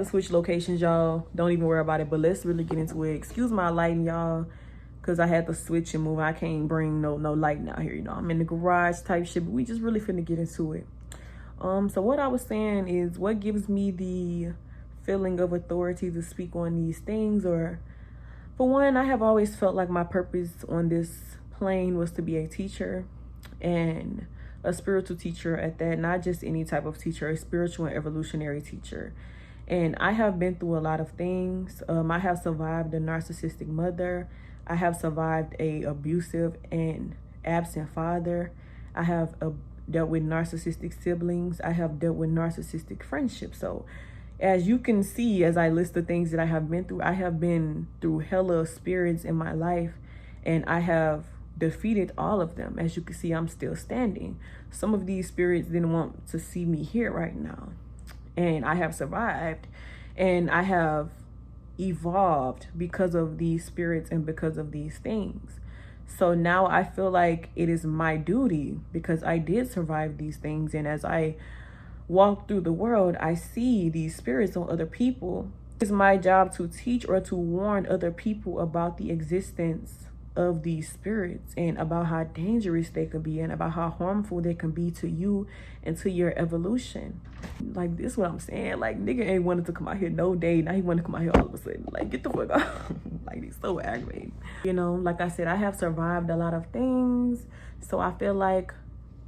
Switch locations, y'all. Don't even worry about it, but let's really get into it. Excuse my lighting, y'all, because I had to switch and move. I can't bring no lighting out here, you know. I'm in the garage type shit, but we just really finna get into it. So what I was saying is, what gives me the feeling of authority to speak on these things? Or for one, I have always felt like my purpose on this plane was to be a teacher, and a spiritual teacher at that. Not just any type of teacher, a spiritual and evolutionary teacher. And I have been through a lot of things. I have survived a narcissistic mother. I have survived a abusive and absent father. I have dealt with narcissistic siblings. I have dealt with narcissistic friendships. So as you can see, as I list the things that I have been through, I have been through hella spirits in my life, and I have defeated all of them. As you can see, I'm still standing. Some of these spirits didn't want to see me here right now, and I have survived, and I have evolved because of these spirits and because of these things. So now I feel like it is my duty, because I did survive these things, and as I walk through the world, I see these spirits on other people. It's my job to teach or to warn other people about the existence of these spirits, and about how dangerous they can be, and about how harmful they can be to you and to your evolution. Like, this is what I'm saying. Like, nigga ain't wanted to come out here no day. Now he wanted to come out here all of a sudden. Like, get the fuck out. Like, he's so aggravating. You know, like I said, I have survived a lot of things. So I feel like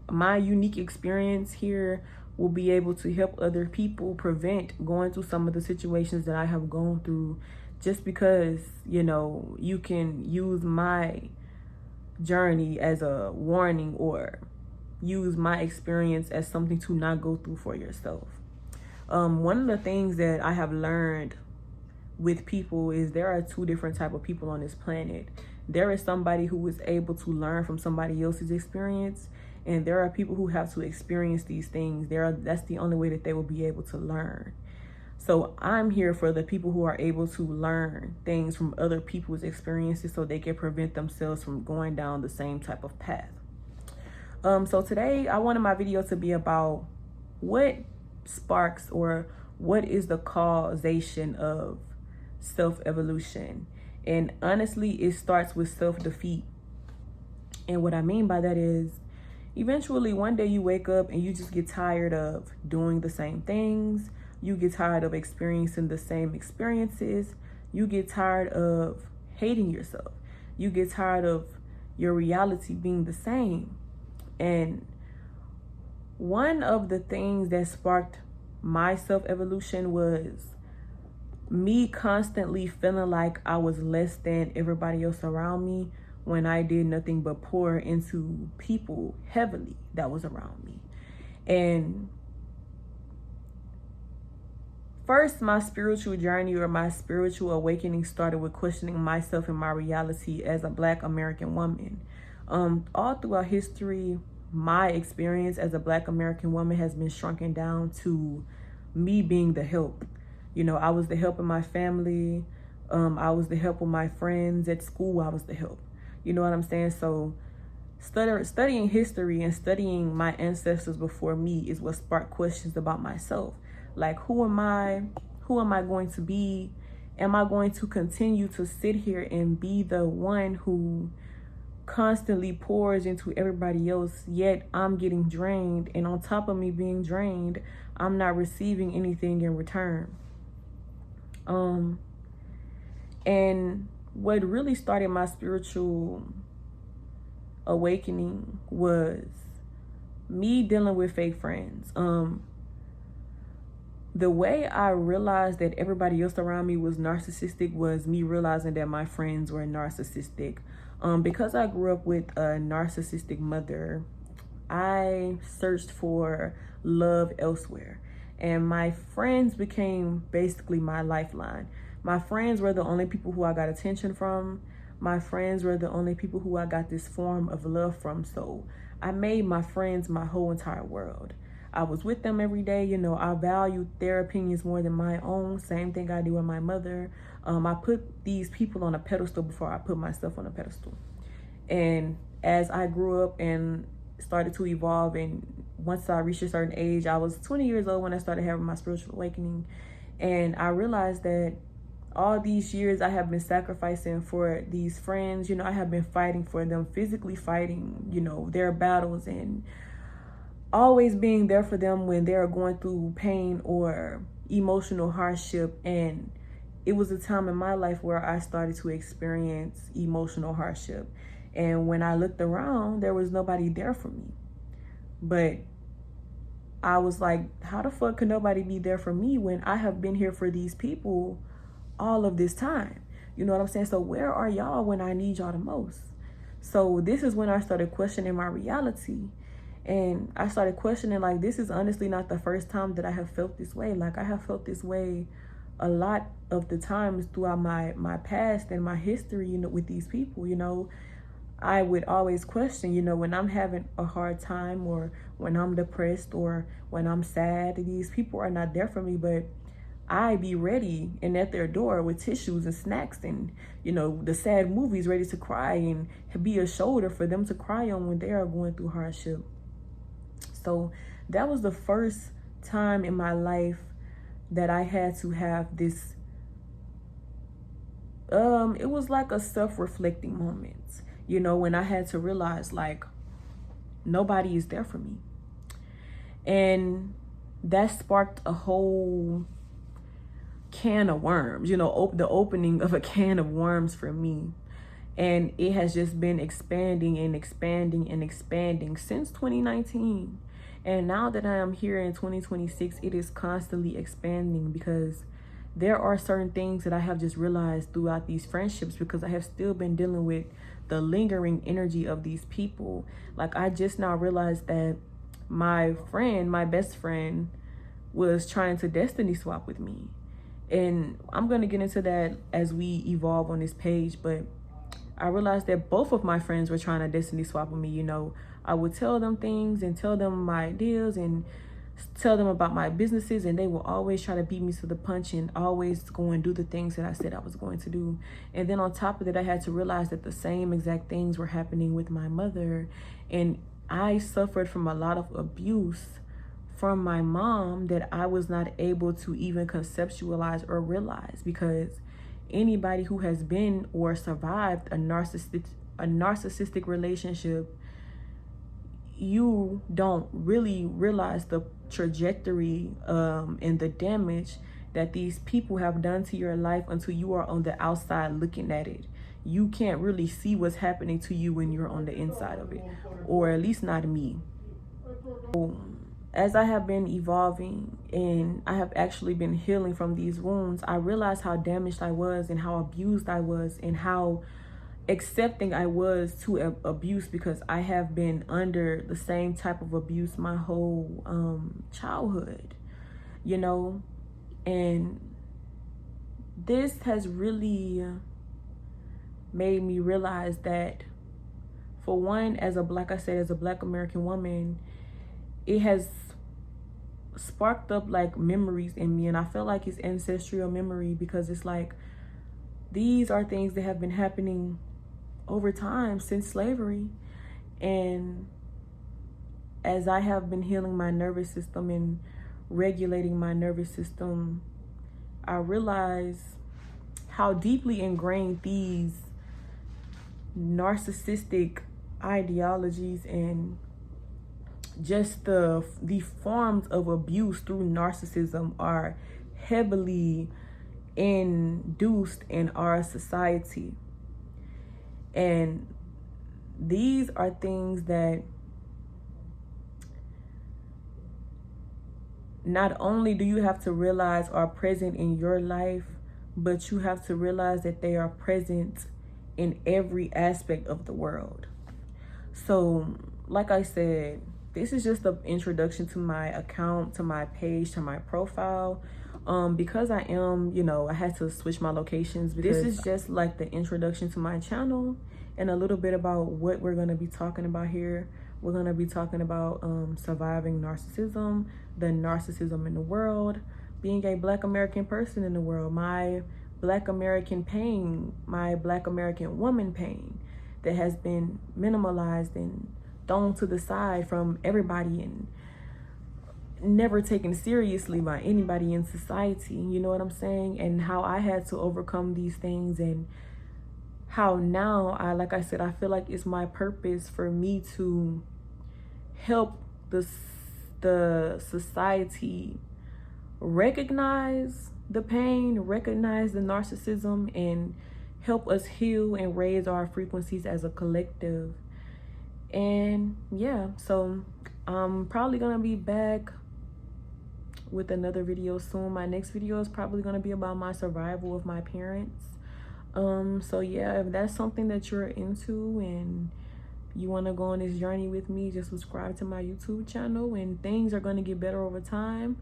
my unique experience here will be able to help other people prevent going through some of the situations that I have gone through, just because, you know, you can use my journey as a warning, or use my experience as something to not go through for yourself. One of the things that I have learned with people is there are two different type of people on this planet. There is somebody who is able to learn from somebody else's experience, and there are people who have to experience these things. That's the only way that they will be able to learn. So I'm here for the people who are able to learn things from other people's experiences, so they can prevent themselves from going down the same type of path. So today I wanted my video to be about what sparks, or what is the causation of self-evolution. And honestly, it starts with self-defeat. And what I mean by that is, eventually one day you wake up and you just get tired of doing the same things. You get tired of experiencing the same experiences. You get tired of hating yourself. You get tired of your reality being the same. And one of the things that sparked my self-evolution was me constantly feeling like I was less than everybody else around me, when I did nothing but pour into people heavily that was around me. And first, my spiritual journey, or my spiritual awakening, started with questioning myself and my reality as a Black American woman. All throughout history, my experience as a Black American woman has been shrunken down to me being the help. You know, I was the help in my family. I was the help with my friends at school. I was the help. You know what I'm saying? So studying history and studying my ancestors before me is what sparked questions about myself. Like, who am I? Who am I going to be? Am I going to continue to sit here and be the one who constantly pours into everybody else, yet I'm getting drained, and on top of me being drained, I'm not receiving anything in return? And what really started my spiritual awakening was me dealing with fake friends. The way I realized that everybody else around me was narcissistic was me realizing that my friends were narcissistic. Because I grew up with a narcissistic mother, I searched for love elsewhere. And my friends became basically my lifeline. My friends were the only people who I got attention from. My friends were the only people who I got this form of love from. So I made my friends my whole entire world. I was with them every day. You know, I valued their opinions more than my own. Same thing I do with my mother. I put these people on a pedestal before I put myself on a pedestal. And as I grew up and started to evolve, and once I reached a certain age, I was 20 years old when I started having my spiritual awakening. And I realized that all these years I have been sacrificing for these friends. You know, I have been fighting for them, physically fighting, you know, their battles, and always being there for them when they're going through pain or emotional hardship. And it was a time in my life where I started to experience emotional hardship. And when I looked around, there was nobody there for me. But I was like, how the fuck could nobody be there for me when I have been here for these people all of this time? You know what I'm saying? So where are y'all when I need y'all the most? So this is when I started questioning my reality. And I started questioning, like, this is honestly not the first time that I have felt this way. Like, I have felt this way a lot of the times throughout my past and my history, you know, with these people. You know, I would always question, you know, when I'm having a hard time or when I'm depressed or when I'm sad, these people are not there for me, but I be ready and at their door with tissues and snacks and, you know, the sad movies, ready to cry and be a shoulder for them to cry on when they are going through hardship. So that was the first time in my life that I had to have this, it was like a self-reflecting moment, you know, when I had to realize, like, nobody is there for me. And that sparked a whole can of worms, you know, the opening of a can of worms for me. And it has just been expanding and expanding and expanding since 2019. And now that I am here in 2026, it is constantly expanding because there are certain things that I have just realized throughout these friendships, because I have still been dealing with the lingering energy of these people. Like, I just now realized that my friend, my best friend, was trying to destiny swap with me. And I'm going to get into that as we evolve on this page, but I realized that both of my friends were trying to destiny swap with me. You know, I would tell them things and tell them my ideas and tell them about my businesses, and they will always try to beat me to the punch and always go and do the things that I said I was going to do. And then on top of it, I had to realize that the same exact things were happening with my mother. And I suffered from a lot of abuse from my mom that I was not able to even conceptualize or realize, because anybody who has been or survived a narcissistic relationship, you don't really realize the trajectory and the damage that these people have done to your life until you are on the outside looking at it. You can't really see what's happening to you when you're on the inside of it, or at least not me. As I have been evolving and I have actually been healing from these wounds, I realized how damaged I was and how abused I was and how accepting I was to abuse, because I have been under the same type of abuse my whole childhood, you know. And this has really made me realize that, for one, as a Black American woman, it has sparked up like memories in me, and I feel like it's ancestral memory, because it's like these are things that have been happening over time since slavery. And as I have been healing my nervous system and regulating my nervous system, I realize how deeply ingrained these narcissistic ideologies and just the forms of abuse through narcissism are heavily induced in our society. And these are things that not only do you have to realize are present in your life, but you have to realize that they are present in every aspect of the world. So, like I said, this is just the introduction to my account, to my page, to my profile. Because I am, you know, I had to switch my locations, because this is just like the introduction to my channel and a little bit about what we're going to be talking about here. We're going to be talking about surviving narcissism, the narcissism in the world, being a Black American person in the world, my Black American pain, my Black American woman pain that has been minimalized and thrown to the side from everybody, and never taken seriously by anybody in society, you know what I'm saying? And how I had to overcome these things, and how now like I said, I feel like it's my purpose for me to help the society recognize the pain, recognize the narcissism, and help us heal and raise our frequencies as a collective. And yeah, so I'm probably gonna be back with another video soon. My next video is probably gonna be about my survival of my parents. So yeah, if that's something that you're into and you want to go on this journey with me, just subscribe to my YouTube channel, and things are going to get better over time.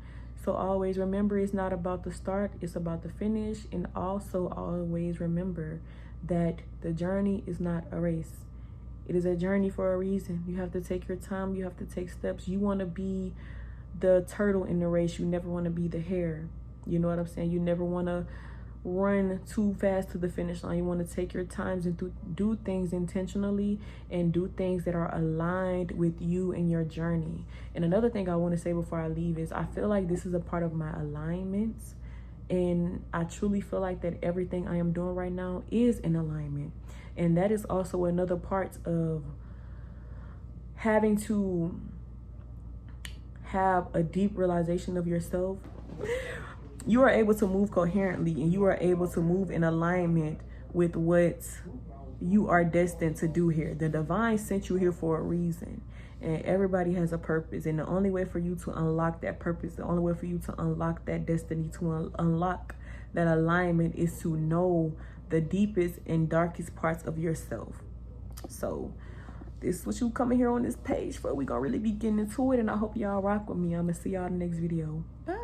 So always remember, it's not about the start, it's about the finish. And also always remember that the journey is not a race. It is a journey for a reason. You have to take your time, you have to take steps. You want to be the turtle in the race, you never want to be the hare. You know what I'm saying? You never want to run too fast to the finish line. You want to take your times and do things intentionally, and do things that are aligned with you and your journey. And another thing I want to say before I leave is, I feel like this is a part of my alignments, and I truly feel like that everything I am doing right now is in alignment. And that is also another part of having to have a deep realization of yourself. You are able to move coherently, and you are able to move in alignment with what you are destined to do here. The divine sent you here for a reason, and everybody has a purpose. And the only way for you to unlock that purpose, the only way for you to unlock that destiny, to unlock that alignment, is to know the deepest and darkest parts of yourself. So this is what you coming here on this page for. We gonna really be getting into it, and I hope y'all rock with me. I'm gonna see y'all in the next video. Bye.